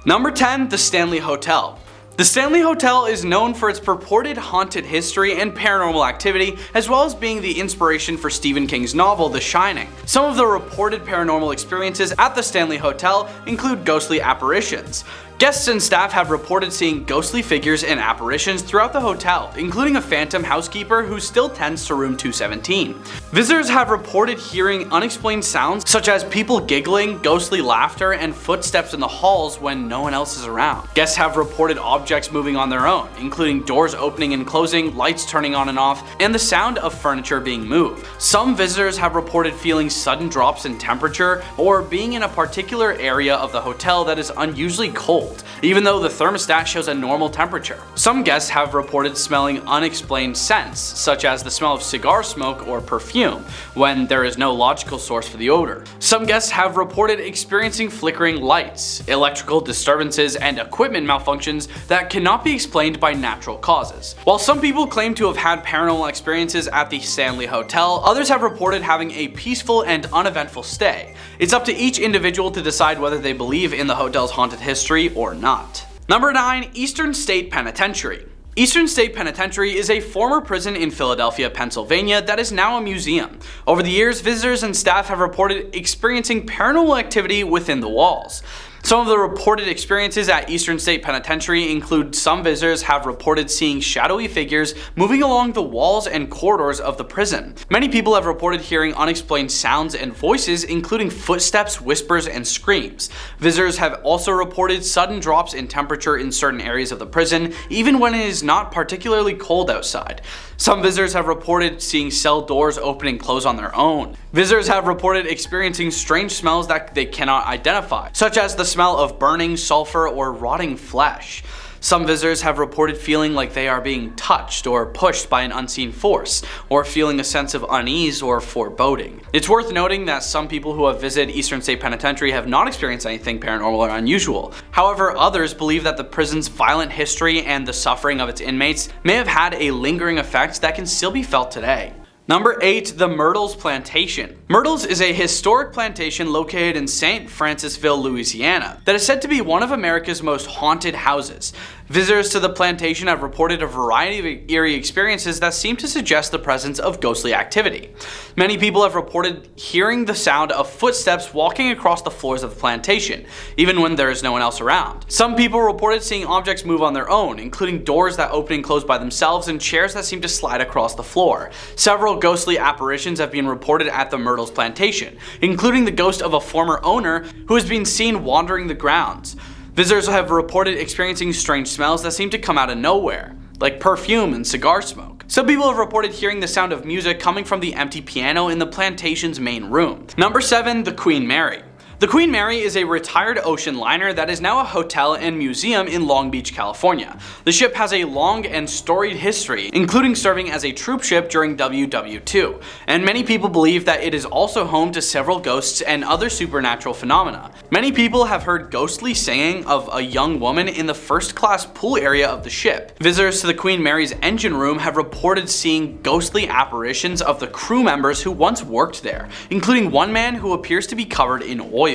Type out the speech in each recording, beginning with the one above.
Number 10. The Stanley Hotel. The Stanley Hotel is known for its purported haunted history and paranormal activity, as well as being the inspiration for Stephen King's novel The Shining. Some of the reported paranormal experiences at the Stanley Hotel include ghostly apparitions. Guests and staff have reported seeing ghostly figures and apparitions throughout the hotel, including a phantom housekeeper who still tends to room 217. Visitors have reported hearing unexplained sounds such as people giggling, ghostly laughter, and footsteps in the halls when no one else is around. Guests have reported objects moving on their own, including doors opening and closing, lights turning on and off, and the sound of furniture being moved. Some visitors have reported feeling sudden drops in temperature or being in a particular area of the hotel that is unusually cold, even though the thermostat shows a normal temperature. Some guests have reported smelling unexplained scents, such as the smell of cigar smoke or perfume, when there is no logical source for the odor. Some guests have reported experiencing flickering lights, electrical disturbances, and equipment malfunctions that cannot be explained by natural causes. While some people claim to have had paranormal experiences at the Stanley Hotel, others have reported having a peaceful and uneventful stay. It's up to each individual to decide whether they believe in the hotel's haunted history or not. Number 9. Eastern State Penitentiary. Eastern State Penitentiary is a former prison in Philadelphia, Pennsylvania that is now a museum. Over the years, visitors and staff have reported experiencing paranormal activity within the walls. Some of the reported experiences at Eastern State Penitentiary include some visitors have reported seeing shadowy figures moving along the walls and corridors of the prison. Many people have reported hearing unexplained sounds and voices, including footsteps, whispers, and screams. Visitors have also reported sudden drops in temperature in certain areas of the prison, even when it is not particularly cold outside. Some visitors have reported seeing cell doors open and close on their own. Visitors have reported experiencing strange smells that they cannot identify, such as the smell of burning, sulfur, or rotting flesh. Some visitors have reported feeling like they are being touched or pushed by an unseen force, or feeling a sense of unease or foreboding. It's worth noting that some people who have visited Eastern State Penitentiary have not experienced anything paranormal or unusual. However, others believe that the prison's violent history and the suffering of its inmates may have had a lingering effect that can still be felt today. Number 8. The Myrtles Plantation. Myrtles is a historic plantation located in St. Francisville, Louisiana, that is said to be one of America's most haunted houses. Visitors to the plantation have reported a variety of eerie experiences that seem to suggest the presence of ghostly activity. Many people have reported hearing the sound of footsteps walking across the floors of the plantation, even when there is no one else around. Some people reported seeing objects move on their own, including doors that open and close by themselves and chairs that seem to slide across the floor. Several ghostly apparitions have been reported at the Myrtles Plantation, including the ghost of a former owner who has been seen wandering the grounds. Visitors have reported experiencing strange smells that seem to come out of nowhere, like perfume and cigar smoke. Some people have reported hearing the sound of music coming from the empty piano in the plantation's main room. Number 7. The Queen Mary. The Queen Mary is a retired ocean liner that is now a hotel and museum in Long Beach, California. The ship has a long and storied history, including serving as a troop ship during WW II, and many people believe that it is also home to several ghosts and other supernatural phenomena. Many people have heard ghostly singing of a young woman in the first-class pool area of the ship. Visitors to the Queen Mary's engine room have reported seeing ghostly apparitions of the crew members who once worked there, including one man who appears to be covered in oil.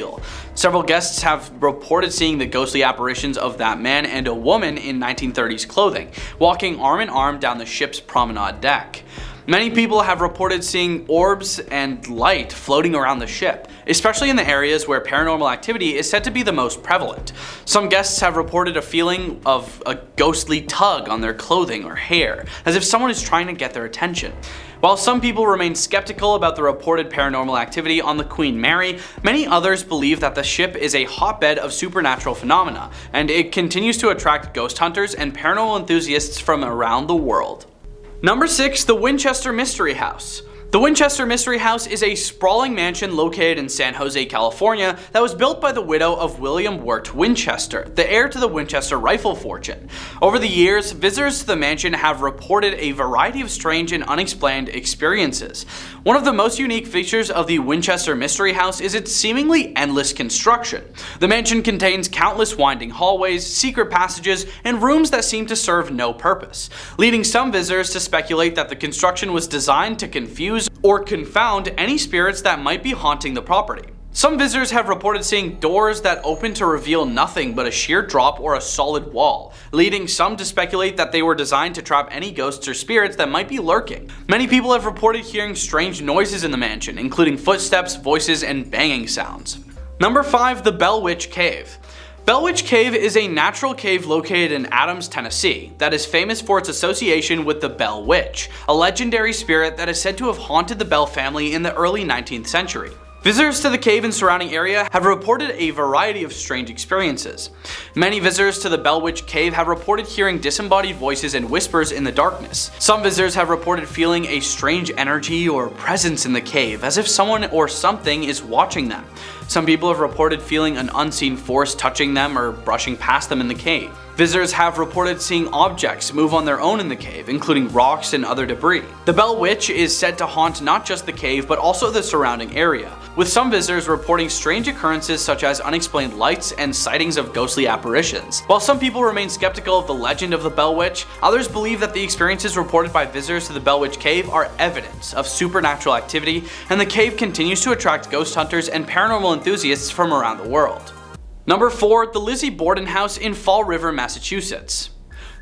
Several guests have reported seeing the ghostly apparitions of that man and a woman in 1930s clothing, walking arm in arm down the ship's promenade deck. Many people have reported seeing orbs and light floating around the ship, especially in the areas where paranormal activity is said to be the most prevalent. Some guests have reported a feeling of a ghostly tug on their clothing or hair, as if someone is trying to get their attention. While some people remain skeptical about the reported paranormal activity on the Queen Mary, many others believe that the ship is a hotbed of supernatural phenomena, and it continues to attract ghost hunters and paranormal enthusiasts from around the world. Number 6. The Winchester Mystery House. The Winchester Mystery House is a sprawling mansion located in San Jose, California that was built by the widow of William Wirt Winchester, the heir to the Winchester rifle fortune. Over the years, visitors to the mansion have reported a variety of strange and unexplained experiences. One of the most unique features of the Winchester Mystery House is its seemingly endless construction. The mansion contains countless winding hallways, secret passages, and rooms that seem to serve no purpose, leading some visitors to speculate that the construction was designed to confuse or confound any spirits that might be haunting the property. Some visitors have reported seeing doors that open to reveal nothing but a sheer drop or a solid wall, leading some to speculate that they were designed to trap any ghosts or spirits that might be lurking. Many people have reported hearing strange noises in the mansion, including footsteps, voices, and banging sounds. Number 5. The Bell Witch Cave. Bell Witch Cave is a natural cave located in Adams, Tennessee, that is famous for its association with the Bell Witch, a legendary spirit that is said to have haunted the Bell family in the early 19th century. Visitors to the cave and surrounding area have reported a variety of strange experiences. Many visitors to the Bell Witch Cave have reported hearing disembodied voices and whispers in the darkness. Some visitors have reported feeling a strange energy or presence in the cave, as if someone or something is watching them. Some people have reported feeling an unseen force touching them or brushing past them in the cave. Visitors have reported seeing objects move on their own in the cave, including rocks and other debris. The Bell Witch is said to haunt not just the cave, but also the surrounding area, with some visitors reporting strange occurrences such as unexplained lights and sightings of ghostly apparitions. While some people remain skeptical of the legend of the Bell Witch, others believe that the experiences reported by visitors to the Bell Witch Cave are evidence of supernatural activity, and the cave continues to attract ghost hunters and paranormal enthusiasts from around the world. Number 4. The Lizzie Borden House in Fall River, Massachusetts.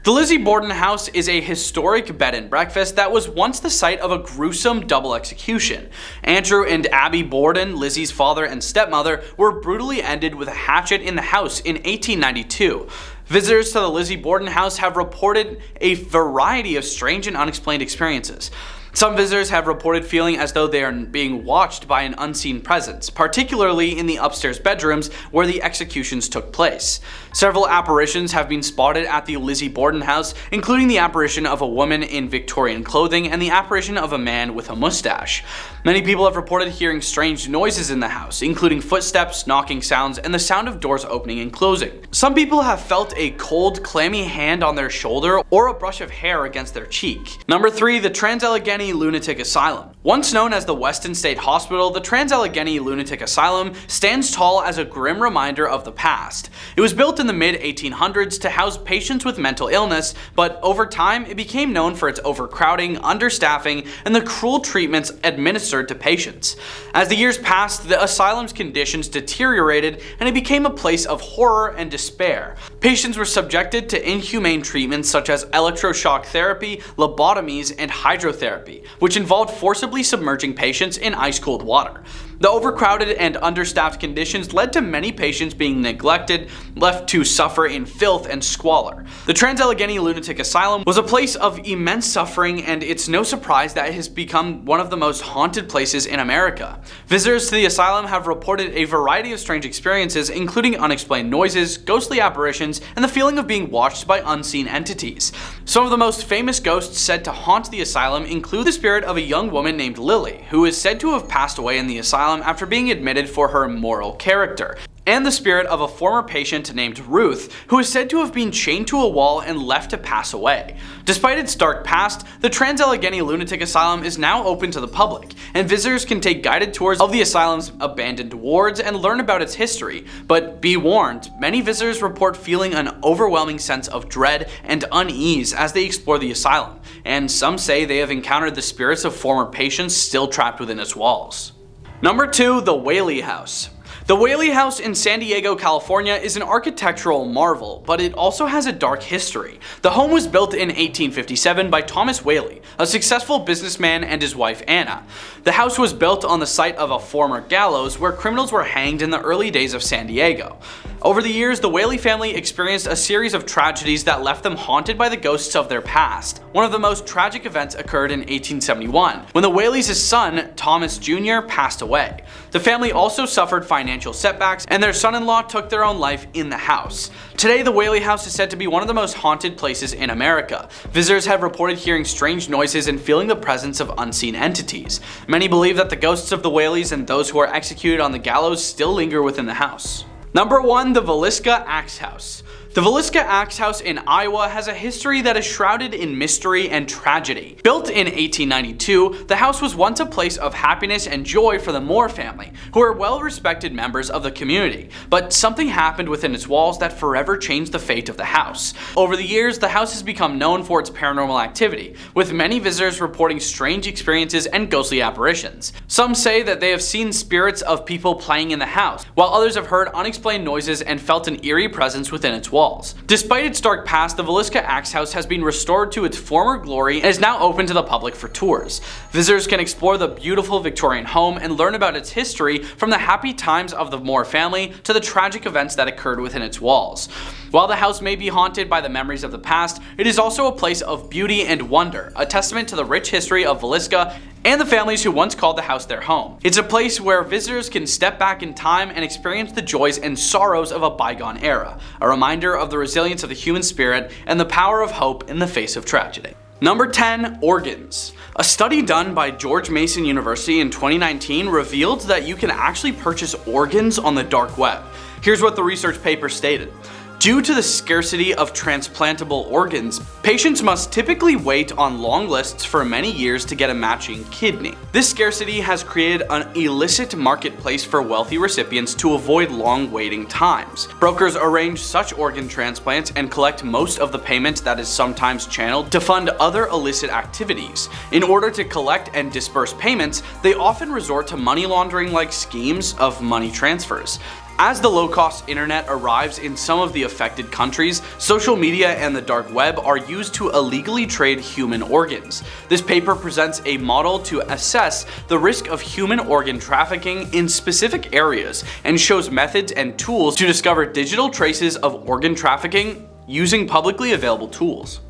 The Lizzie Borden House is a historic bed and breakfast that was once the site of a gruesome double execution. Andrew and Abby Borden, Lizzie's father and stepmother, were brutally ended with a hatchet in the house in 1892. Visitors to the Lizzie Borden House have reported a variety of strange and unexplained experiences. Some visitors have reported feeling as though they are being watched by an unseen presence, particularly in the upstairs bedrooms where the executions took place. Several apparitions have been spotted at the Lizzie Borden house, including the apparition of a woman in Victorian clothing and the apparition of a man with a mustache. Many people have reported hearing strange noises in the house, including footsteps, knocking sounds, and the sound of doors opening and closing. Some people have felt a cold, clammy hand on their shoulder or a brush of hair against their cheek. Number 3. The Trans-Allegheny Lunatic Asylum. Once known as the Weston State Hospital, the Trans-Allegheny Lunatic Asylum stands tall as a grim reminder of the past. It was built in the mid-1800s to house patients with mental illness, but over time it became known for its overcrowding, understaffing, and the cruel treatments administered to patients. As the years passed, the asylum's conditions deteriorated and it became a place of horror and despair. Patients were subjected to inhumane treatments such as electroshock therapy, lobotomies, and hydrotherapy, which involved forcibly submerging patients in ice-cold water. The overcrowded and understaffed conditions led to many patients being neglected, left to suffer in filth and squalor. The Trans-Allegheny Lunatic Asylum was a place of immense suffering, and it's no surprise that it has become one of the most haunted places in America. Visitors to the asylum have reported a variety of strange experiences, including unexplained noises, ghostly apparitions, and the feeling of being watched by unseen entities. Some of the most famous ghosts said to haunt the asylum include the spirit of a young woman named Lily, who is said to have passed away in the asylum after being admitted for her moral character, and the spirit of a former patient named Ruth, who is said to have been chained to a wall and left to pass away. Despite its dark past, the Trans-Allegheny Lunatic Asylum is now open to the public, and visitors can take guided tours of the asylum's abandoned wards and learn about its history. But be warned, many visitors report feeling an overwhelming sense of dread and unease as they explore the asylum, and some say they have encountered the spirits of former patients still trapped within its walls. Number 2. The Whaley House. The Whaley House in San Diego, California is an architectural marvel, but it also has a dark history. The home was built in 1857 by Thomas Whaley, a successful businessman, and his wife Anna. The house was built on the site of a former gallows where criminals were hanged in the early days of San Diego. Over the years, the Whaley family experienced a series of tragedies that left them haunted by the ghosts of their past. One of the most tragic events occurred in 1871, when the Whaleys' son, Thomas Jr., passed away. The family also suffered financial setbacks, and their son-in-law took their own life in the house. Today, the Whaley House is said to be one of the most haunted places in America. Visitors have reported hearing strange noises and feeling the presence of unseen entities. Many believe that the ghosts of the Whaleys and those who are executed on the gallows still linger within the house. Number 1. The Villisca Axe House. The Villisca Axe House in Iowa has a history that is shrouded in mystery and tragedy. Built in 1892, the house was once a place of happiness and joy for the Moore family, who are well-respected members of the community. But something happened within its walls that forever changed the fate of the house. Over the years, the house has become known for its paranormal activity, with many visitors reporting strange experiences and ghostly apparitions. Some say that they have seen spirits of people playing in the house, while others have heard unexplained noises and felt an eerie presence within its walls. Despite its dark past, the Villisca Axe House has been restored to its former glory and is now open to the public for tours. Visitors can explore the beautiful Victorian home and learn about its history, from the happy times of the Moore family to the tragic events that occurred within its walls. While the house may be haunted by the memories of the past, it is also a place of beauty and wonder, a testament to the rich history of Villisca and the families who once called the house their home. It's a place where visitors can step back in time and experience the joys and sorrows of a bygone era, a reminder of the resilience of the human spirit and the power of hope in the face of tragedy. Number 10. Organs. A study done by George Mason University in 2019 revealed that you can actually purchase organs on the dark web. Here's what the research paper stated. Due to the scarcity of transplantable organs, patients must typically wait on long lists for many years to get a matching kidney. This scarcity has created an illicit marketplace for wealthy recipients to avoid long waiting times. Brokers arrange such organ transplants and collect most of the payment that is sometimes channeled to fund other illicit activities. In order to collect and disperse payments, they often resort to money laundering-like schemes of money transfers. As the low-cost internet arrives in some of the affected countries, social media and the dark web are used to illegally trade human organs. This paper presents a model to assess the risk of human organ trafficking in specific areas and shows methods and tools to discover digital traces of organ trafficking using publicly available tools.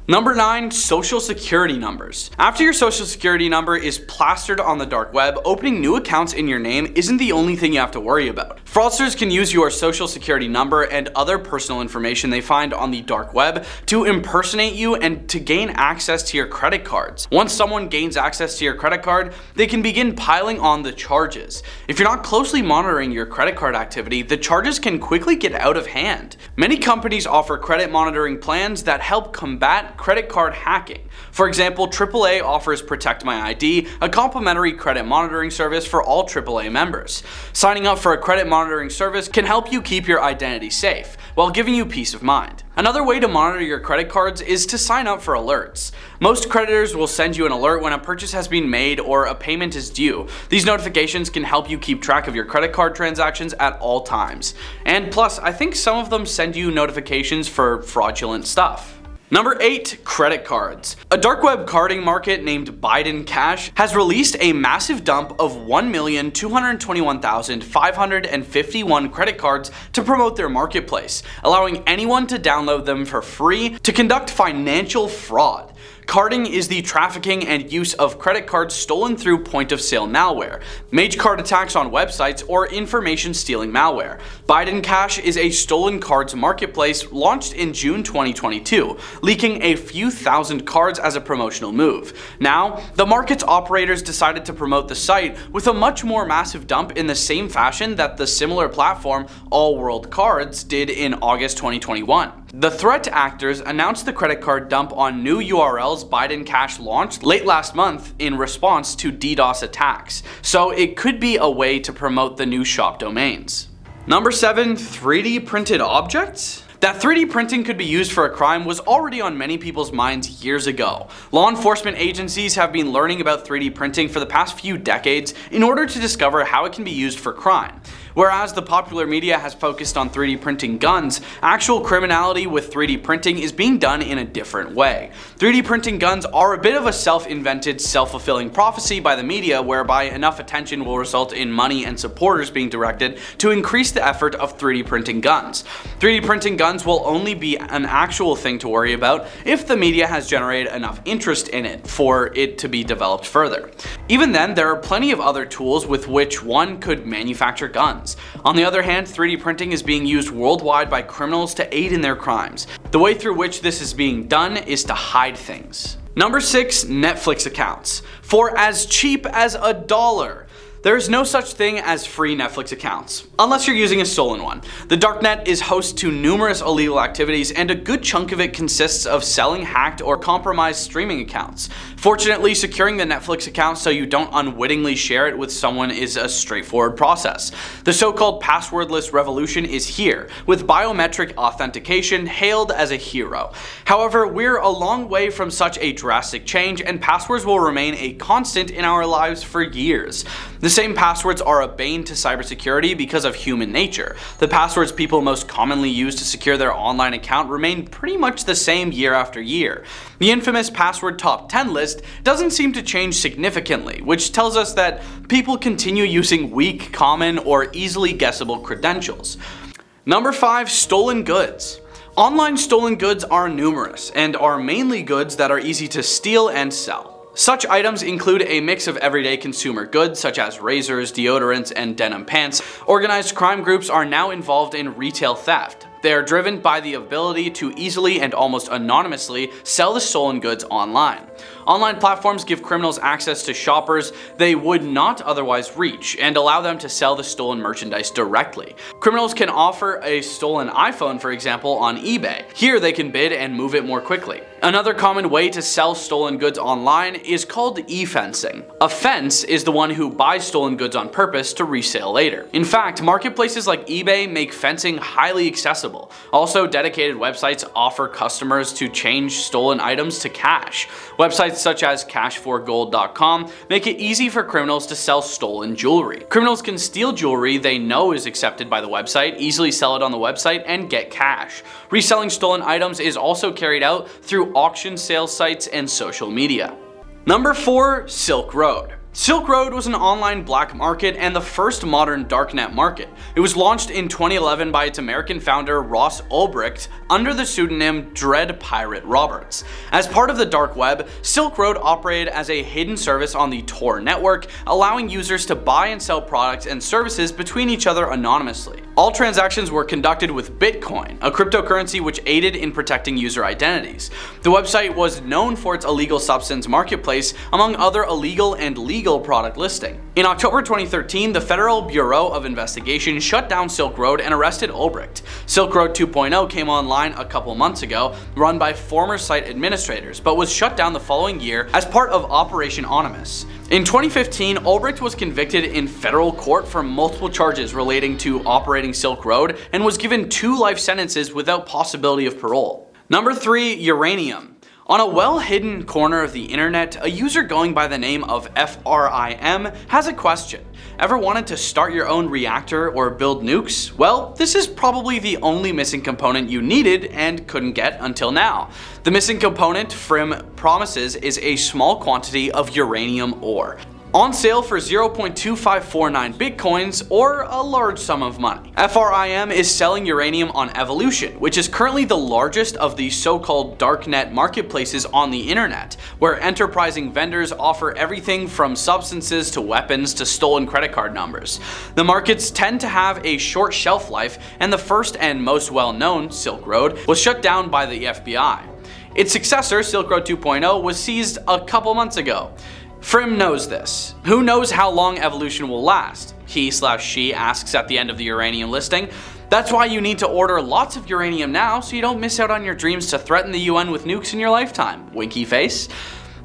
Number 9. Social security numbers. After your social security number is plastered on the dark web, opening new accounts in your name isn't the only thing you have to worry about. Fraudsters can use your social security number and other personal information they find on the dark web to impersonate you and to gain access to your credit cards. Once someone gains access to your credit card, they can begin piling on the charges. If you're not closely monitoring your credit card activity, the charges can quickly get out of hand. Many companies offer credit monitoring plans that help combat credit card hacking. For example, AAA offers Protect My ID, a complimentary credit monitoring service for all AAA members. Signing up for a credit monitoring service can help you keep your identity safe, while giving you peace of mind. Another way to monitor your credit cards is to sign up for alerts. Most creditors will send you an alert when a purchase has been made or a payment is due. These notifications can help you keep track of your credit card transactions at all times. And plus, I think some of them send you notifications for fraudulent stuff. Number 8. Credit cards. A dark web carding market named Biden Cash has released a massive dump of 1,221,551 credit cards to promote their marketplace, allowing anyone to download them for free to conduct financial fraud. Carding is the trafficking and use of credit cards stolen through point-of-sale malware, mage card attacks on websites, or information-stealing malware. Biden Cash is a stolen cards marketplace launched in June 2022, leaking a few thousand cards as a promotional move. Now, the market's operators decided to promote the site with a much more massive dump in the same fashion that the similar platform All World Cards did in August 2021. The threat actors announced the credit card dump on new URLs Biden Cash launched late last month in response to DDoS attacks, so it could be a way to promote the new shop domains. Number 7. 3D printed objects? That 3D printing could be used for a crime was already on many people's minds years ago. Law enforcement agencies have been learning about 3D printing for the past few decades in order to discover how it can be used for crime. Whereas the popular media has focused on 3D printing guns, actual criminality with 3D printing is being done in a different way. 3D printing guns are a bit of a self-invented, self-fulfilling prophecy by the media, whereby enough attention will result in money and supporters being directed to increase the effort of 3D printing guns. 3D printing guns will only be an actual thing to worry about if the media has generated enough interest in it for it to be developed further. Even then, there are plenty of other tools with which one could manufacture guns. On the other hand, 3D printing is being used worldwide by criminals to aid in their crimes. The way through which this is being done is to hide things. Number 6. Netflix accounts. For as cheap as $1. There is no such thing as free Netflix accounts, unless you're using a stolen one. The darknet is host to numerous illegal activities, and a good chunk of it consists of selling hacked or compromised streaming accounts. Fortunately, securing the Netflix account so you don't unwittingly share it with someone is a straightforward process. The so-called passwordless revolution is here, with biometric authentication hailed as a hero. However, we're a long way from such a drastic change, and passwords will remain a constant in our lives for years. The same passwords are a bane to cybersecurity because of human nature. The passwords people most commonly use to secure their online account remain pretty much the same year after year. The infamous password top 10 list doesn't seem to change significantly, which tells us that people continue using weak, common, or easily guessable credentials. Number 5. Stolen goods. Online stolen goods are numerous, and are mainly goods that are easy to steal and sell. Such items include a mix of everyday consumer goods such as razors, deodorants, and denim pants. Organized crime groups are now involved in retail theft. They are driven by the ability to easily and almost anonymously sell the stolen goods online. Online platforms give criminals access to shoppers they would not otherwise reach, and allow them to sell the stolen merchandise directly. Criminals can offer a stolen iPhone, for example, on eBay. Here they can bid and move it more quickly. Another common way to sell stolen goods online is called e-fencing. A fence is the one who buys stolen goods on purpose to resell later. In fact, marketplaces like eBay make fencing highly accessible. Also, dedicated websites offer customers to change stolen items to cash. Websites such as cash4gold.com make it easy for criminals to sell stolen jewelry. Criminals can steal jewelry they know is accepted by the website, easily sell it on the website, and get cash. Reselling stolen items is also carried out through auction sales sites and social media. Number 4. Silk Road. Silk Road was an online black market and the first modern darknet market. It was launched in 2011 by its American founder Ross Ulbricht under the pseudonym Dread Pirate Roberts. As part of the dark web, Silk Road operated as a hidden service on the Tor network, allowing users to buy and sell products and services between each other anonymously. All transactions were conducted with Bitcoin, a cryptocurrency which aided in protecting user identities. The website was known for its illegal substance marketplace, among other illegal and legal product listing. In October 2013, the Federal Bureau of Investigation shut down Silk Road and arrested Ulbricht. Silk Road 2.0 came online a couple months ago, run by former site administrators, but was shut down the following year as part of Operation Onimus. In 2015, Ulbricht was convicted in federal court for multiple charges relating to operating Silk Road and was given 2 life sentences without possibility of parole. Number 3. Uranium. On a well-hidden corner of the internet, a user going by the name of FRIM has a question. Ever wanted to start your own reactor or build nukes? Well, this is probably the only missing component you needed and couldn't get until now. The missing component FRIM promises is a small quantity of uranium ore. On sale for 0.2549 bitcoins or a large sum of money. FRIM is selling uranium on Evolution, which is currently the largest of the so-called darknet marketplaces on the internet, where enterprising vendors offer everything from substances to weapons to stolen credit card numbers. The markets tend to have a short shelf life, and the first and most well-known, Silk Road, was shut down by the FBI. Its successor, Silk Road 2.0, was seized a couple months ago. FRIM knows this. Who knows how long Evolution will last? He/she asks at the end of the uranium listing. That's why you need to order lots of uranium now so you don't miss out on your dreams to threaten the UN with nukes in your lifetime. Winky face.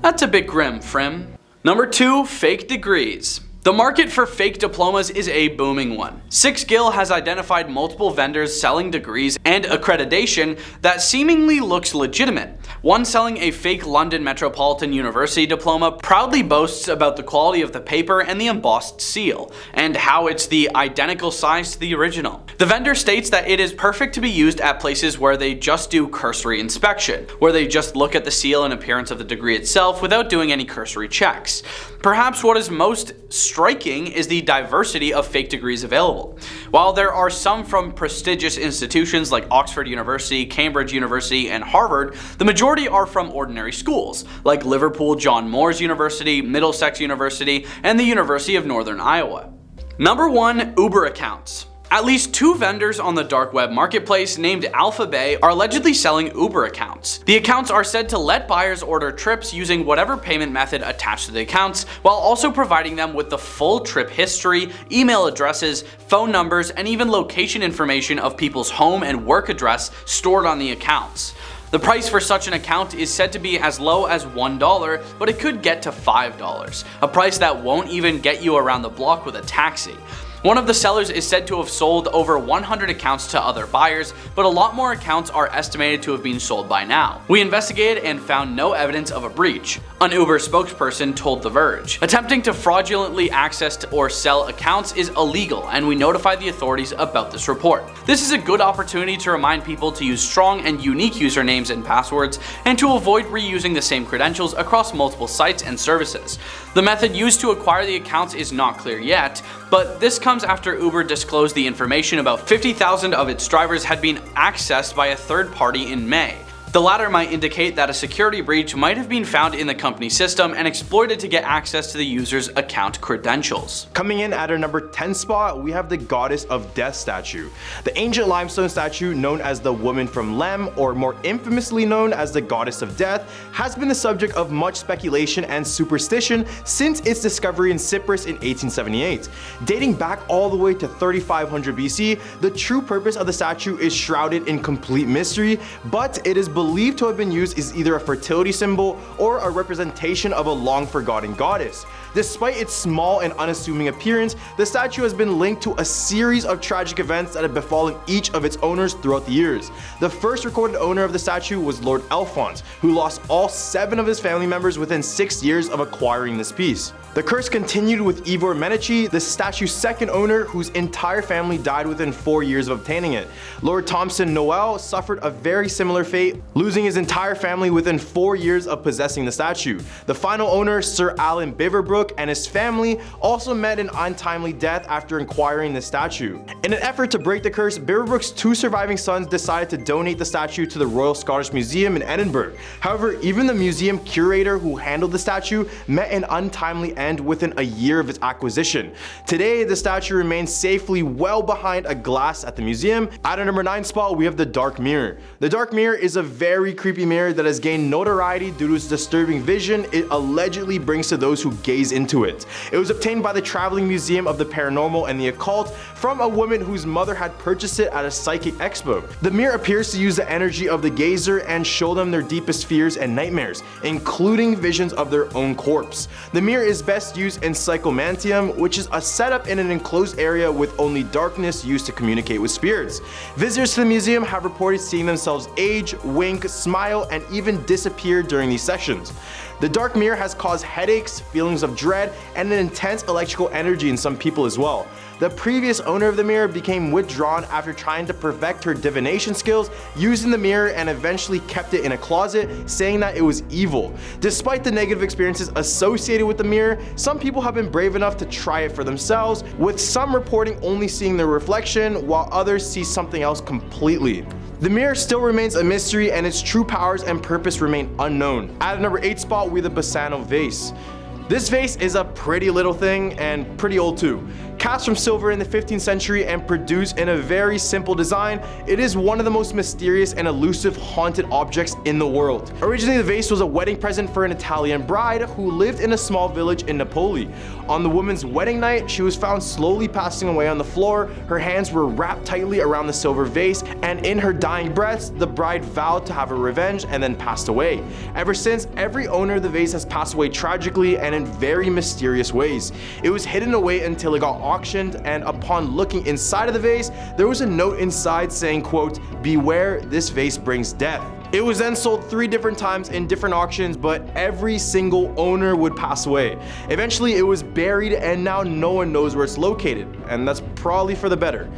That's a bit grim, FRIM. Number 2. Fake degrees. The market for fake diplomas is a booming one. 6Gill has identified multiple vendors selling degrees and accreditation that seemingly looks legitimate. One selling a fake London Metropolitan University diploma proudly boasts about the quality of the paper and the embossed seal, and how it's the identical size to the original. The vendor states that it is perfect to be used at places where they just do cursory inspection, where they just look at the seal and appearance of the degree itself without doing any cursory checks. Perhaps what is most striking is the diversity of fake degrees available. While there are some from prestigious institutions like Oxford University, Cambridge University, and Harvard, the majority are from ordinary schools, like Liverpool John Moores University, Middlesex University, and the University of Northern Iowa. Number 1. Uber accounts. At least 2 vendors on the dark web marketplace named Alphabay are allegedly selling Uber accounts. The accounts are said to let buyers order trips using whatever payment method attached to the accounts, while also providing them with the full trip history, email addresses, phone numbers, and even location information of people's home and work address stored on the accounts. The price for such an account is said to be as low as $1, but it could get to $5, a price that won't even get you around the block with a taxi. One of the sellers is said to have sold over 100 accounts to other buyers, but a lot more accounts are estimated to have been sold by now. We investigated and found no evidence of a breach, an Uber spokesperson told The Verge. Attempting to fraudulently access or sell accounts is illegal, and we notified the authorities about this report. This is a good opportunity to remind people to use strong and unique usernames and passwords, and to avoid reusing the same credentials across multiple sites and services. The method used to acquire the accounts is not clear yet, but this comes after Uber disclosed the information about 50,000 of its drivers had been accessed by a third party in May. The latter might indicate that a security breach might have been found in the company system and exploited to get access to the user's account credentials. Coming in at our number 10 spot, we have the Goddess of Death statue. The ancient limestone statue known as the Woman from Lem, or more infamously known as the Goddess of Death, has been the subject of much speculation and superstition since its discovery in Cyprus in 1878. Dating back all the way to 3500 BC, the true purpose of the statue is shrouded in complete mystery, but it is believed to have been used as either a fertility symbol or a representation of a long-forgotten goddess. Despite its small and unassuming appearance, the statue has been linked to a series of tragic events that have befallen each of its owners throughout the years. The first recorded owner of the statue was Lord Alphonse, who lost all 7 of his family members within 6 years of acquiring this piece. The curse continued with Ivor Medici, the statue's second owner, whose entire family died within 4 years of obtaining it. Lord Thompson Noel suffered a very similar fate, losing his entire family within 4 years of possessing the statue. The final owner, Sir Alan Biverbrook, and his family also met an untimely death after acquiring the statue. In an effort to break the curse, Biverbrook's 2 surviving sons decided to donate the statue to the Royal Scottish Museum in Edinburgh. However, even the museum curator who handled the statue met an untimely end within a year of its acquisition. Today, the statue remains safely well behind a glass at the museum. At our number 9 spot, we have the Dark Mirror. The Dark Mirror is a very creepy mirror that has gained notoriety due to its disturbing vision it allegedly brings to those who gaze into it. It was obtained by the Traveling Museum of the Paranormal and the Occult from a woman whose mother had purchased it at a psychic expo. The mirror appears to use the energy of the gazer and show them their deepest fears and nightmares, including visions of their own corpse. The mirror is best used in psychomantium, which is a setup in an enclosed area with only darkness used to communicate with spirits. Visitors to the museum have reported seeing themselves age, wink, smile, and even disappear during these sessions. The dark mirror has caused headaches, feelings of dread, and an intense electrical energy in some people as well. The previous owner of the mirror became withdrawn after trying to perfect her divination skills using the mirror, and eventually kept it in a closet, saying that it was evil. Despite the negative experiences associated with the mirror, some people have been brave enough to try it for themselves, with some reporting only seeing their reflection, while others see something else completely. The mirror still remains a mystery, and its true powers and purpose remain unknown. At number 8 spot, we have the Bassano vase. This vase is a pretty little thing and pretty old too. Cast from silver in the 15th century and produced in a very simple design, it is one of the most mysterious and elusive haunted objects in the world. Originally, the vase was a wedding present for an Italian bride who lived in a small village in Napoli. On the woman's wedding night, she was found slowly passing away on the floor. Her hands were wrapped tightly around the silver vase, and in her dying breaths, the bride vowed to have her revenge and then passed away. Ever since, every owner of the vase has passed away tragically and in very mysterious ways. It was hidden away until it got auctioned, and upon looking inside of the vase, there was a note inside saying, quote, "Beware, this vase brings death." It was then sold 3 different times in different auctions, but every single owner would pass away. Eventually, it was buried, and now no one knows where it's located, and that's probably for the better.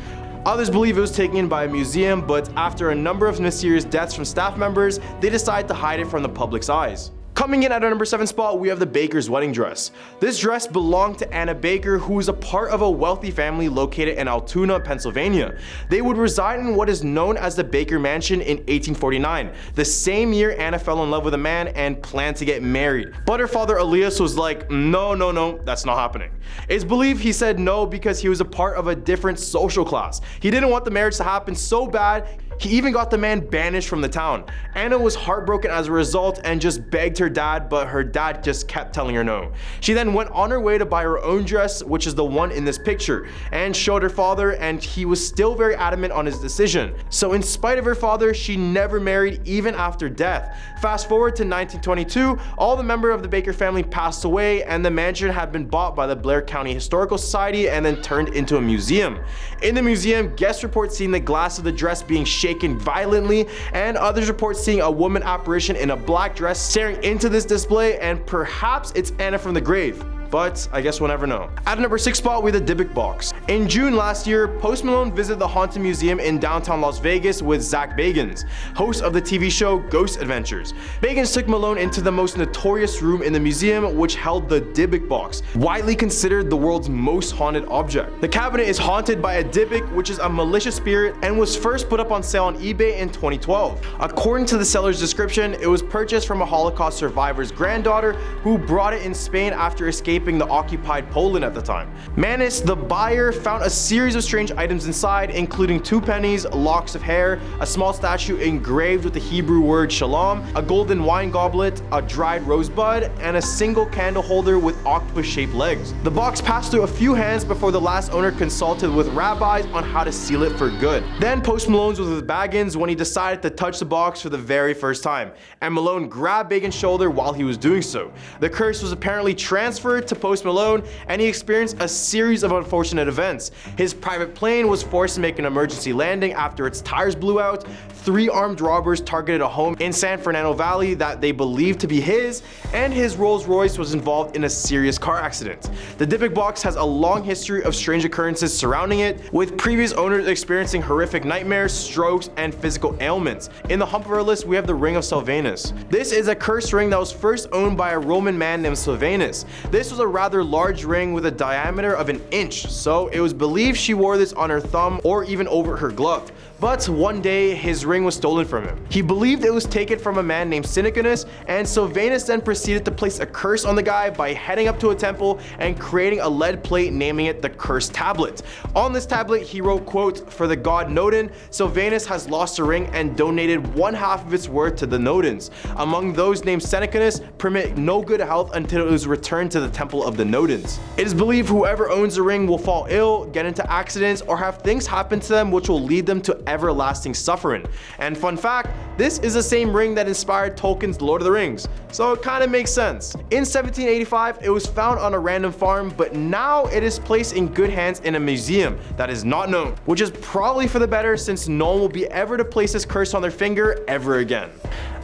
Others believe it was taken in by a museum, but after a number of mysterious deaths from staff members, they decided to hide it from the public's eyes. Coming in at our number 7 spot, we have the Baker's wedding dress. This dress belonged to Anna Baker, who was a part of a wealthy family located in Altoona, Pennsylvania. They would reside in what is known as the Baker Mansion in 1849, the same year Anna fell in love with a man and planned to get married. But her father Elias was like, no, that's not happening. It's believed he said no because he was a part of a different social class. He didn't want the marriage to happen so bad, he even got the man banished from the town. Anna was heartbroken as a result and just begged her dad, but her dad just kept telling her no. She then went on her way to buy her own dress, which is the one in this picture, and showed her father, and he was still very adamant on his decision. So in spite of her father, she never married even after death. Fast forward to 1922, all the members of the Baker family passed away, and the mansion had been bought by the Blair County Historical Society and then turned into a museum. In the museum, guests report seeing the glass of the dress being shaken violently, and others report seeing a woman apparition in a black dress staring into this display, and perhaps it's Anna from the grave. But I guess we'll never know. At number 6 spot, we have the Dybbuk box. In June last year, Post Malone visited the Haunted Museum in downtown Las Vegas with Zach Bagans, host of the TV show Ghost Adventures. Bagans took Malone into the most notorious room in the museum, which held the Dybbuk box, widely considered the world's most haunted object. The cabinet is haunted by a Dybbuk, which is a malicious spirit, and was first put up on sale on eBay in 2012. According to the seller's description, it was purchased from a Holocaust survivor's granddaughter who brought it in Spain after escaping the occupied Poland at the time. Manis, the buyer, found a series of strange items inside, including 2 pennies, locks of hair, a small statue engraved with the Hebrew word shalom, a golden wine goblet, a dried rosebud, and a single candle holder with octopus-shaped legs. The box passed through a few hands before the last owner consulted with rabbis on how to seal it for good. Then Post Malone was with Bagans when he decided to touch the box for the very first time, and Malone grabbed Bagans' shoulder while he was doing so. The curse was apparently transferred to Post Malone, and he experienced a series of unfortunate events. His private plane was forced to make an emergency landing after its tires blew out. 3 armed robbers targeted a home in San Fernando Valley that they believed to be his, and his Rolls Royce was involved in a serious car accident. The Dybbuk box has a long history of strange occurrences surrounding it, with previous owners experiencing horrific nightmares, strokes, and physical ailments. In the hump of our list, we have the Ring of Sylvanus. This is a cursed ring that was first owned by a Roman man named Sylvanus. This was a rather large ring with a diameter of 1 inch, so it was believed she wore this on her thumb or even over her glove. But one day, his ring was stolen from him. He believed it was taken from a man named Syneconus, and Sylvanus then proceeded to place a curse on the guy by heading up to a temple and creating a lead plate naming it the Cursed Tablet. On this tablet, he wrote, quote, "For the god Nodin, Sylvanus has lost a ring and donated 1/2 of its worth to the Nodins. Among those named Syneconus, permit no good health until it is returned to the temple of the Nodins." It is believed whoever owns the ring will fall ill, get into accidents, or have things happen to them which will lead them to everlasting suffering. And fun fact, this is the same ring that inspired Tolkien's Lord of the Rings, so it kind of makes sense. In 1785, it was found on a random farm, but now it is placed in good hands in a museum that is not known, which is probably for the better since no one will be ever to place this curse on their finger ever again.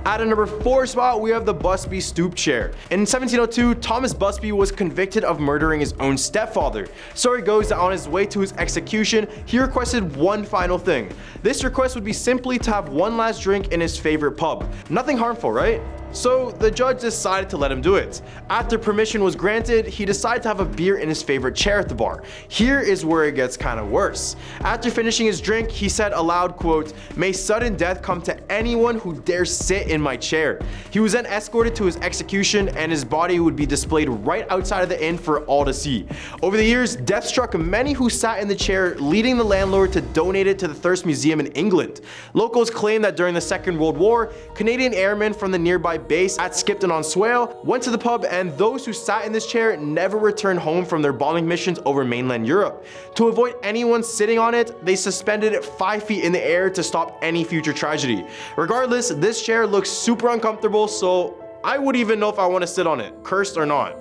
At a number 4 spot, we have the Busby stoop chair. In 1702, Thomas Busby was convicted of murdering his own stepfather. Story goes that on his way to his execution, he requested one final thing. This request would be simply to have one last drink in his favorite pub. Nothing harmful, right? So the judge decided to let him do it. After permission was granted, he decided to have a beer in his favorite chair at the bar. Here is where it gets kind of worse. After finishing his drink, he said aloud, quote, "May sudden death come to anyone who dares sit in my chair." He was then escorted to his execution, and his body would be displayed right outside of the inn for all to see. Over the years, death struck many who sat in the chair, leading the landlord to donate it to the Thirst Museum in England. Locals claim that during the Second World War, Canadian airmen from the nearby base at Skipton-on-Swale went to the pub, and those who sat in this chair never returned home from their bombing missions over mainland Europe. To avoid anyone sitting on it, they suspended it 5 feet in the air to stop any future tragedy. Regardless, this chair looks super uncomfortable, so I wouldn't even know if I want to sit on it, cursed or not.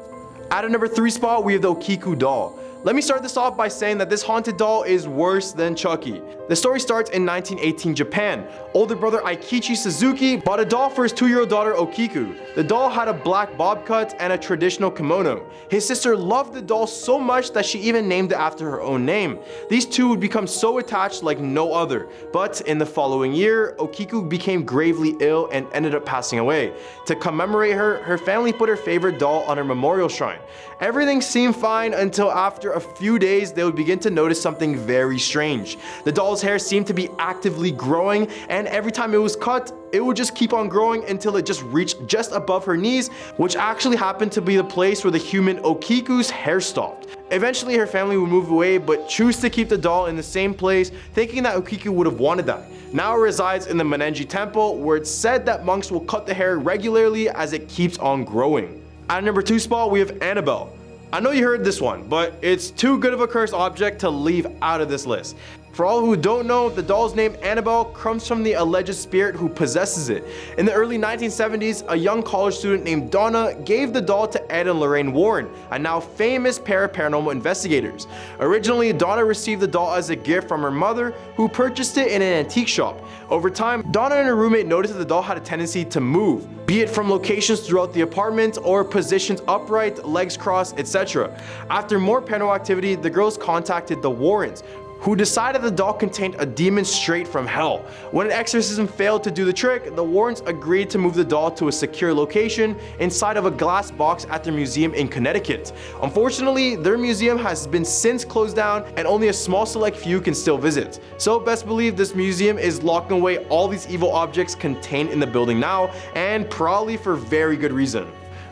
At a number 3 spot, we have the Okiku doll. Let me start this off by saying that this haunted doll is worse than Chucky. The story starts in 1918 Japan. Older brother Aikichi Suzuki bought a doll for his 2-year-old daughter Okiku. The doll had a black bob cut and a traditional kimono. His sister loved the doll so much that she even named it after her own name. These two would become so attached like no other. But in the following year, Okiku became gravely ill and ended up passing away. To commemorate her, her family put her favorite doll on her memorial shrine. Everything seemed fine until after a few days they would begin to notice something very strange. The doll's hair seemed to be actively growing, and every time it was cut, it would just keep on growing until it just reached just above her knees, which actually happened to be the place where the human Okiku's hair stopped. Eventually her family would move away but choose to keep the doll in the same place, thinking that Okiku would have wanted that. Now it resides in the Menenji temple, where it's said that monks will cut the hair regularly as it keeps on growing. At number 2 spot, we have Annabelle. I know you heard this one, but it's too good of a cursed object to leave out of this list. For all who don't know, the doll's name Annabelle comes from the alleged spirit who possesses it. In the early 1970s, a young college student named Donna gave the doll to Ed and Lorraine Warren, a now famous pair of paranormal investigators. Originally, Donna received the doll as a gift from her mother, who purchased it in an antique shop. Over time, Donna and her roommate noticed that the doll had a tendency to move, be it from locations throughout the apartment or positions upright, legs crossed, etc. After more paranormal activity, the girls contacted the Warrens, who decided the doll contained a demon straight from hell. When an exorcism failed to do the trick, the Warrens agreed to move the doll to a secure location inside of a glass box at their museum in Connecticut. Unfortunately, their museum has been since closed down and only a small select few can still visit. So best believe this museum is locking away all these evil objects contained in the building now, and probably for very good reason.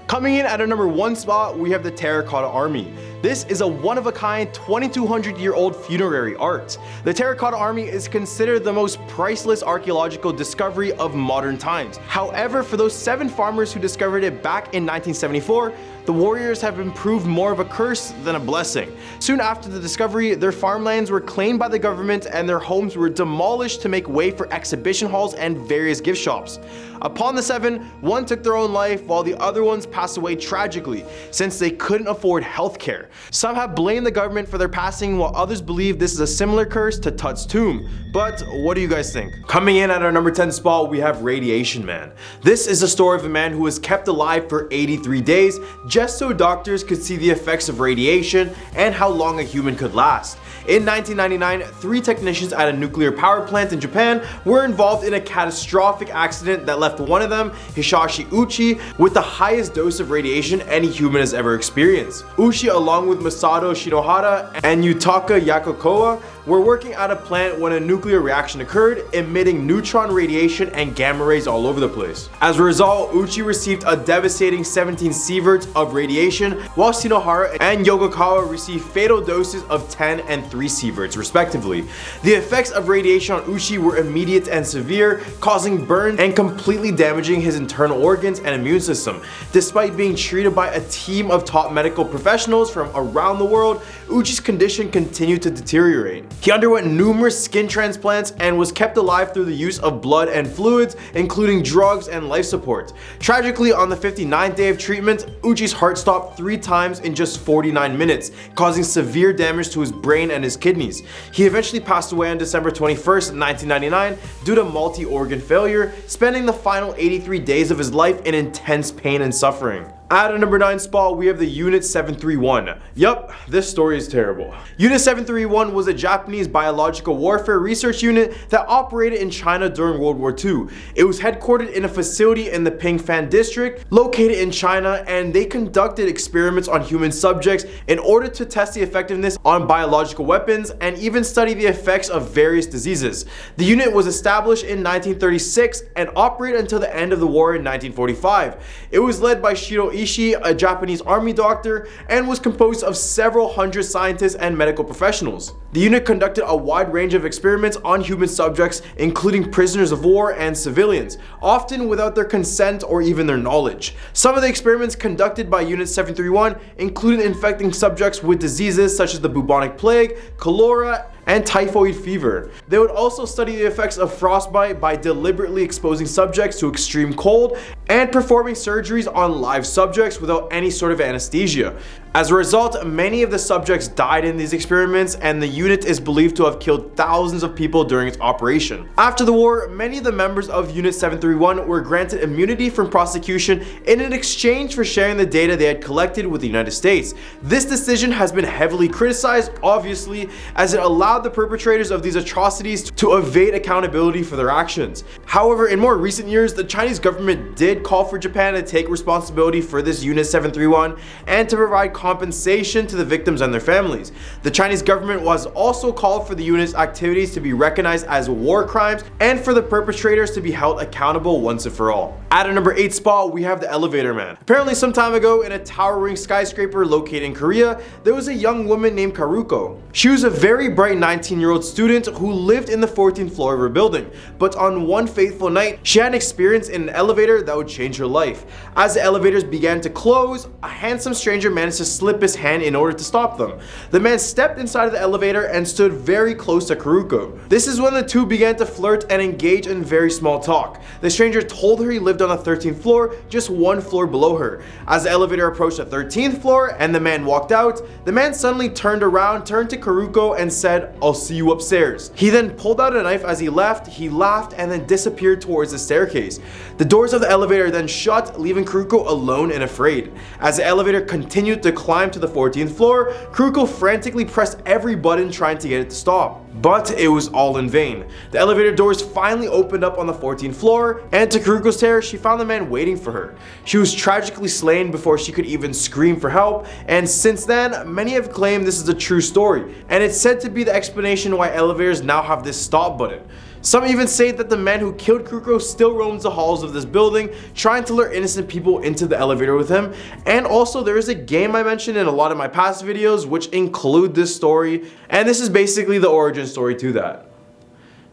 Coming in at our number 1 spot, we have the Terracotta Army. This is a one-of-a-kind 2200-year-old funerary art. The Terracotta Army is considered the most priceless archaeological discovery of modern times. However, for those 7 farmers who discovered it back in 1974, the warriors have been proved more of a curse than a blessing. Soon after the discovery, their farmlands were claimed by the government and their homes were demolished to make way for exhibition halls and various gift shops. Upon the 7, one took their own life while the other ones passed away tragically, since they couldn't afford healthcare. Some have blamed the government for their passing, while others believe this is a similar curse to Tut's tomb. But what do you guys think? Coming in at our number 10 spot, we have Radiation Man. This is a story of a man who was kept alive for 83 days just so doctors could see the effects of radiation and how long a human could last. In 1999, 3 technicians at a nuclear power plant in Japan were involved in a catastrophic accident that left one of them, Hisashi Uchi, with the highest dose of radiation any human has ever experienced. Uchi, along with Masato Shinohara and Yutaka Yakokoa, were working at a plant when a nuclear reaction occurred, emitting neutron radiation and gamma rays all over the place. As a result, Uchi received a devastating 17 sieverts of radiation, while Shinohara and Yokokawa received fatal doses of 10 and 3 sieverts respectively. The effects of radiation on Uchi were immediate and severe, causing burns and completely damaging his internal organs and immune system. Despite being treated by a team of top medical professionals from around the world, Uchi's condition continued to deteriorate. He underwent numerous skin transplants and was kept alive through the use of blood and fluids, including drugs and life support. Tragically, on the 59th day of treatment, Uchi's heart stopped 3 times in just 49 minutes, causing severe damage to his brain and his kidneys. He eventually passed away on December 21st, 1999 due to multi-organ failure, spending the final 83 days of his life in intense pain and suffering. At our number 9 spot, we have the Unit 731. Yup, this story is terrible. Unit 731 was a Japanese biological warfare research unit that operated in China during World War II. It was headquartered in a facility in the Pingfan district, located in China, and they conducted experiments on human subjects in order to test the effectiveness on biological weapons and even study the effects of various diseases. The unit was established in 1936 and operated until the end of the war in 1945. It was led by Shiro Ishii, a Japanese army doctor, and was composed of several hundred scientists and medical professionals. The unit conducted a wide range of experiments on human subjects, including prisoners of war and civilians, often without their consent or even their knowledge. Some of the experiments conducted by Unit 731 included infecting subjects with diseases such as the bubonic plague, cholera, and typhoid fever. They would also study the effects of frostbite by deliberately exposing subjects to extreme cold and performing surgeries on live subjects without any sort of anesthesia. As a result, many of the subjects died in these experiments, and the unit is believed to have killed thousands of people during its operation. After the war, many of the members of Unit 731 were granted immunity from prosecution in an exchange for sharing the data they had collected with the United States. This decision has been heavily criticized, obviously, as it allowed the perpetrators of these atrocities to evade accountability for their actions. However, in more recent years, the Chinese government did call for Japan to take responsibility for this Unit 731 and to provide compensation to the victims and their families. The Chinese government was also called for the unit's activities to be recognized as war crimes and for the perpetrators to be held accountable once and for all. At a number 8 spot, we have the elevator man. Apparently some time ago, in a towering skyscraper located in Korea, there was a young woman named Karuko. She was a very bright 19-year-old student who lived in the 14th floor of her building, but on one fateful night, she had an experience in an elevator that would change her life. As the elevators began to close, a handsome stranger managed to slip his hand in order to stop them. The man stepped inside of the elevator and stood very close to Karuko. This is when the two began to flirt and engage in very small talk. The stranger told her he lived on the 13th floor, just one floor below her. As the elevator approached the 13th floor and the man walked out, the man suddenly turned around, turned to Karuko and said, "I'll see you upstairs." He then pulled out a knife as he left, he laughed and then disappeared towards the staircase. The doors of the elevator then shut, leaving Karuko alone and afraid. As the elevator continued to climb to the 14th floor, Karuko frantically pressed every button trying to get it to stop. But it was all in vain. The elevator doors finally opened up on the 14th floor, and to Karuko's terror, she found the man waiting for her. She was tragically slain before she could even scream for help, and since then, many have claimed this is a true story, and it's said to be the explanation why elevators now have this stop button. Some even say that the man who killed Karuko still roams the halls of this building, trying to lure innocent people into the elevator with him. And also, there is a game I mentioned in a lot of my past videos which include this story, and this is basically the origin story to that.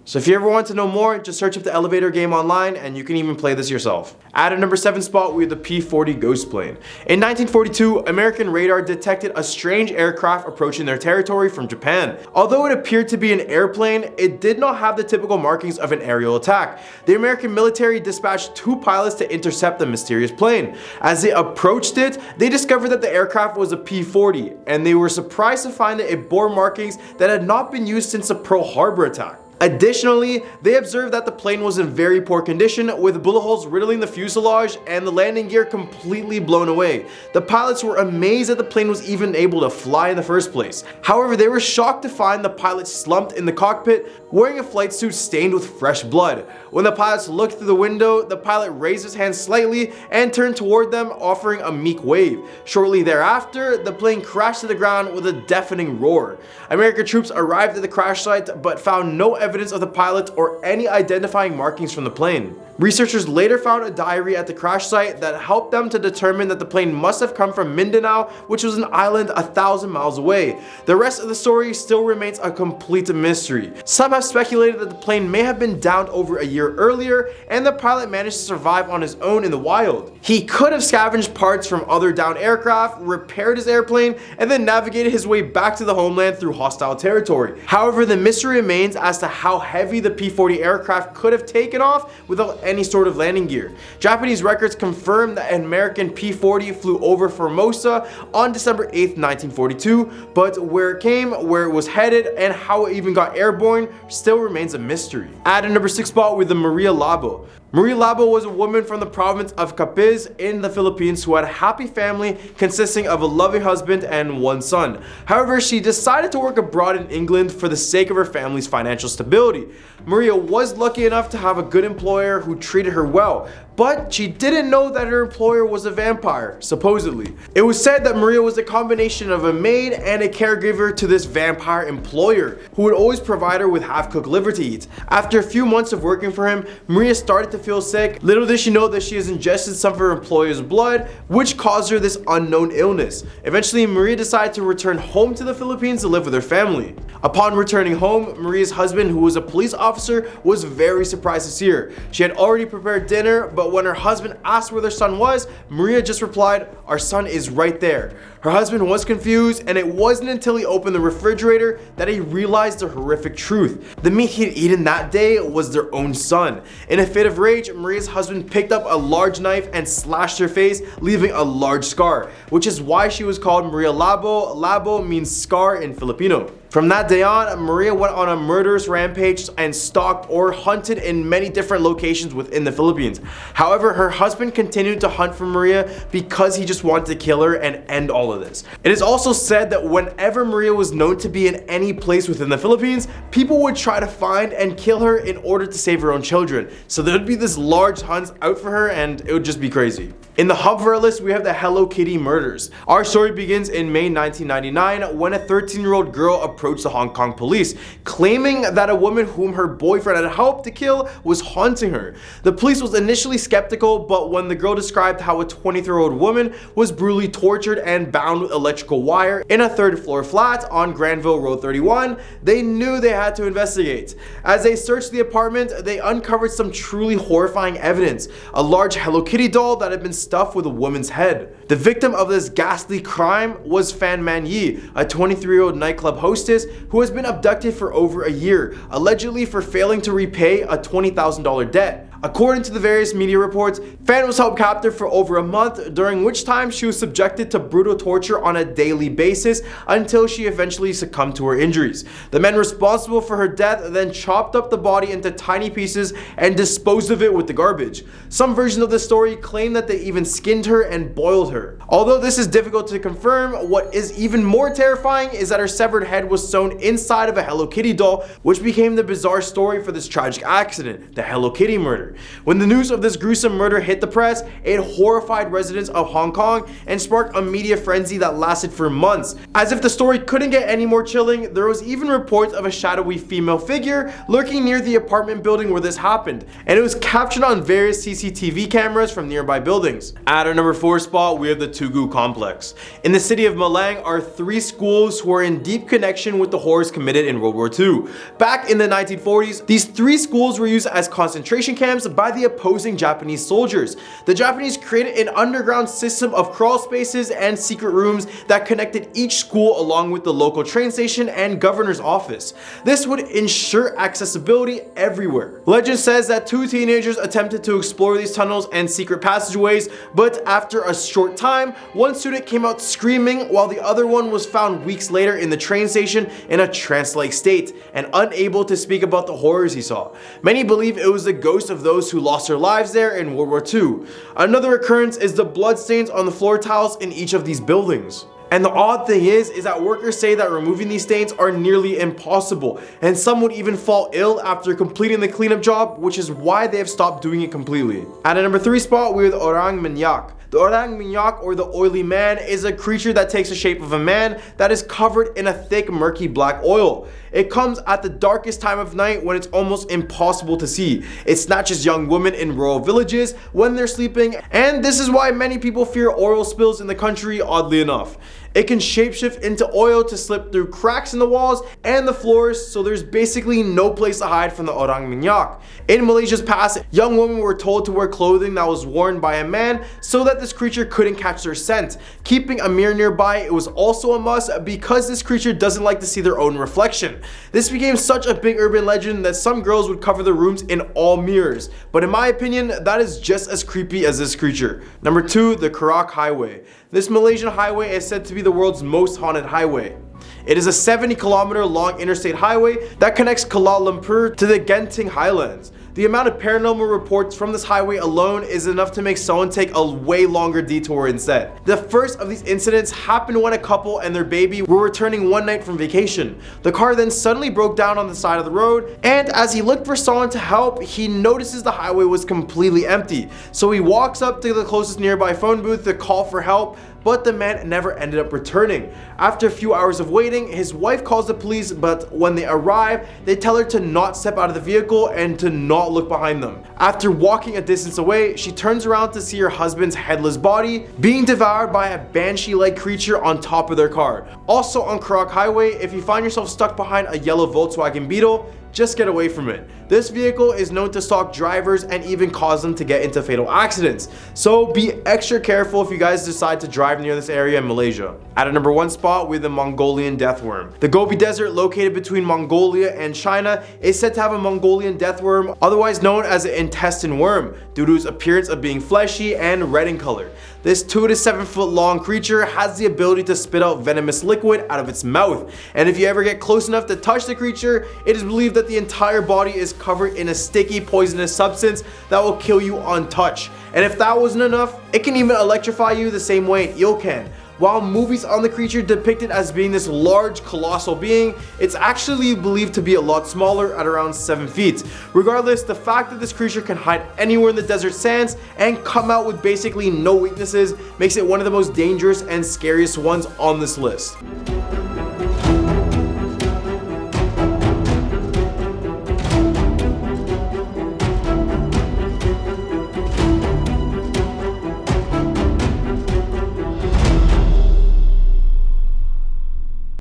So if you ever want to know more, just search up the elevator game online and you can even play this yourself. At a number 7 spot, we have the P-40 ghost plane. In 1942, American radar detected a strange aircraft approaching their territory from Japan. Although it appeared to be an airplane, it did not have the typical markings of an aerial attack. The American military dispatched 2 pilots to intercept the mysterious plane. As they approached it, they discovered that the aircraft was a P-40, and they were surprised to find that it bore markings that had not been used since the Pearl Harbor attack. Additionally, they observed that the plane was in very poor condition, with bullet holes riddling the fuselage and the landing gear completely blown away. The pilots were amazed that the plane was even able to fly in the first place. However, they were shocked to find the pilot slumped in the cockpit, wearing a flight suit stained with fresh blood. When the pilots looked through the window, the pilot raised his hand slightly and turned toward them, offering a meek wave. Shortly thereafter, the plane crashed to the ground with a deafening roar. American troops arrived at the crash site but found no evidence of the pilot or any identifying markings from the plane. Researchers later found a diary at the crash site that helped them to determine that the plane must have come from Mindanao, which was an island 1,000 miles away. The rest of the story still remains a complete mystery. Some have speculated that the plane may have been downed over a year earlier and the pilot managed to survive on his own in the wild. He could have scavenged parts from other downed aircraft, repaired his airplane, and then navigated his way back to the homeland through hostile territory. However, the mystery remains as to how heavy the P-40 aircraft could have taken off without any sort of landing gear. Japanese records confirm that an American P-40 flew over Formosa on December 8th, 1942, but where it came, where it was headed, and how it even got airborne still remains a mystery. At a number 6 spot with the Maria Labo. Maria Labo was a woman from the province of Capiz in the Philippines who had a happy family consisting of a loving husband and 1 son. However, she decided to work abroad in England for the sake of her family's financial stability. Maria was lucky enough to have a good employer who treated her well, but she didn't know that her employer was a vampire, supposedly. It was said that Maria was a combination of a maid and a caregiver to this vampire employer, who would always provide her with half-cooked liver to eat. After a few months of working for him, Maria started to feel sick. Little did she know that she has ingested some of her employer's blood, which caused her this unknown illness. Eventually, Maria decided to return home to the Philippines to live with her family. Upon returning home, Maria's husband, who was a police officer, was very surprised to see her. She had already prepared dinner, but when her husband asked where their son was, Maria just replied, "Our son is right there." Her husband was confused, and it wasn't until he opened the refrigerator that he realized the horrific truth. The meat he had eaten that day was their own son. In a fit of rage, Maria's husband picked up a large knife and slashed her face, leaving a large scar, which is why she was called Maria Labo. Labo means scar in Filipino. From that day on, Maria went on a murderous rampage and stalked or hunted in many different locations within the Philippines. However, her husband continued to hunt for Maria because he just wanted to kill her and end all of this. It is also said that whenever Maria was known to be in any place within the Philippines, people would try to find and kill her in order to save her own children. So there would be this large hunt out for her, and it would just be crazy. In the hub of our list, we have the Hello Kitty murders. Our story begins in May 1999 when a 13-year-old girl approached the Hong Kong police, claiming that a woman whom her boyfriend had helped to kill was haunting her. The police was initially skeptical, but when the girl described how a 23-year-old woman was brutally tortured and bound with electrical wire in a third-floor flat on Granville Road 31, they knew they had to investigate. As they searched the apartment, they uncovered some truly horrifying evidence: a large Hello Kitty doll that had been stuffed with a woman's head. The victim of this ghastly crime was Fan Man Yi, a 23-year-old nightclub hostess who has been abducted for over a year, allegedly for failing to repay a $20,000 debt. According to the various media reports, Fan was held captive for over a month, during which time she was subjected to brutal torture on a daily basis until she eventually succumbed to her injuries. The men responsible for her death then chopped up the body into tiny pieces and disposed of it with the garbage. Some versions of the story claim that they even skinned her and boiled her. Although this is difficult to confirm, what is even more terrifying is that her severed head was sewn inside of a Hello Kitty doll, which became the bizarre story for this tragic accident, the Hello Kitty murder. When the news of this gruesome murder hit the press, it horrified residents of Hong Kong and sparked a media frenzy that lasted for months. As if the story couldn't get any more chilling, there was even reports of a shadowy female figure lurking near the apartment building where this happened, and it was captured on various CCTV cameras from nearby buildings. At our number 4 spot, we have the Tugu complex. In the city of Malang are 3 schools who are in deep connection with the horrors committed in World War II. Back in the 1940s, these 3 schools were used as concentration camps by the opposing Japanese soldiers. The Japanese created an underground system of crawl spaces and secret rooms that connected each school along with the local train station and governor's office. This would ensure accessibility everywhere. Legend says that 2 teenagers attempted to explore these tunnels and secret passageways, but after a short time, one student came out screaming while the other one was found weeks later in the train station in a trance-like state and unable to speak about the horrors he saw. Many believe it was the ghost of those who lost their lives there in World War II. Another occurrence is the bloodstains on the floor tiles in each of these buildings. And the odd thing is that workers say that removing these stains are nearly impossible, and some would even fall ill after completing the cleanup job, which is why they have stopped doing it completely. At a number 3 spot, we have the Orang Minyak. The Orang Minyak, or the Oily Man, is a creature that takes the shape of a man that is covered in a thick, murky black oil. It comes at the darkest time of night when it's almost impossible to see. It snatches young women in rural villages when they're sleeping, and this is why many people fear oil spills in the country, oddly enough. It can shapeshift into oil to slip through cracks in the walls and the floors, so there's basically no place to hide from the Orang Minyak. In Malaysia's past, young women were told to wear clothing that was worn by a man so that this creature couldn't catch their scent. Keeping a mirror nearby, it was also a must because this creature doesn't like to see their own reflection. This became such a big urban legend that some girls would cover their rooms in all mirrors, but in my opinion, that is just as creepy as this creature. Number 2, the Karak Highway. This Malaysian highway is said to be the world's most haunted highway. It is a 70-kilometer long interstate highway that connects Kuala Lumpur to the Genting Highlands. The amount of paranormal reports from this highway alone is enough to make someone take a way longer detour instead. The first of these incidents happened when a couple and their baby were returning one night from vacation. The car then suddenly broke down on the side of the road, and as he looked for someone to help, he notices the highway was completely empty. So he walks up to the closest nearby phone booth to call for help, but the man never ended up returning. After a few hours of waiting, his wife calls the police, but when they arrive, they tell her to not step out of the vehicle and to not look behind them. After walking a distance away, she turns around to see her husband's headless body being devoured by a banshee-like creature on top of their car. Also on Karak Highway, if you find yourself stuck behind a yellow Volkswagen Beetle, just get away from it. This vehicle is known to stalk drivers and even cause them to get into fatal accidents. So be extra careful if you guys decide to drive near this area in Malaysia. At a number 1 spot, we have the Mongolian deathworm. The Gobi Desert, located between Mongolia and China, is said to have a Mongolian deathworm, otherwise known as an intestine worm, due to its appearance of being fleshy and red in color. This 2 to 7 foot long creature has the ability to spit out venomous liquid out of its mouth, and if you ever get close enough to touch the creature, it is believed that the entire body is covered in a sticky, poisonous substance that will kill you on touch. And if that wasn't enough, it can even electrify you the same way an eel can. While movies on the creature depict it as being this large, colossal being, it's actually believed to be a lot smaller at around 7 feet. Regardless, the fact that this creature can hide anywhere in the desert sands and come out with basically no weaknesses makes it one of the most dangerous and scariest ones on this list.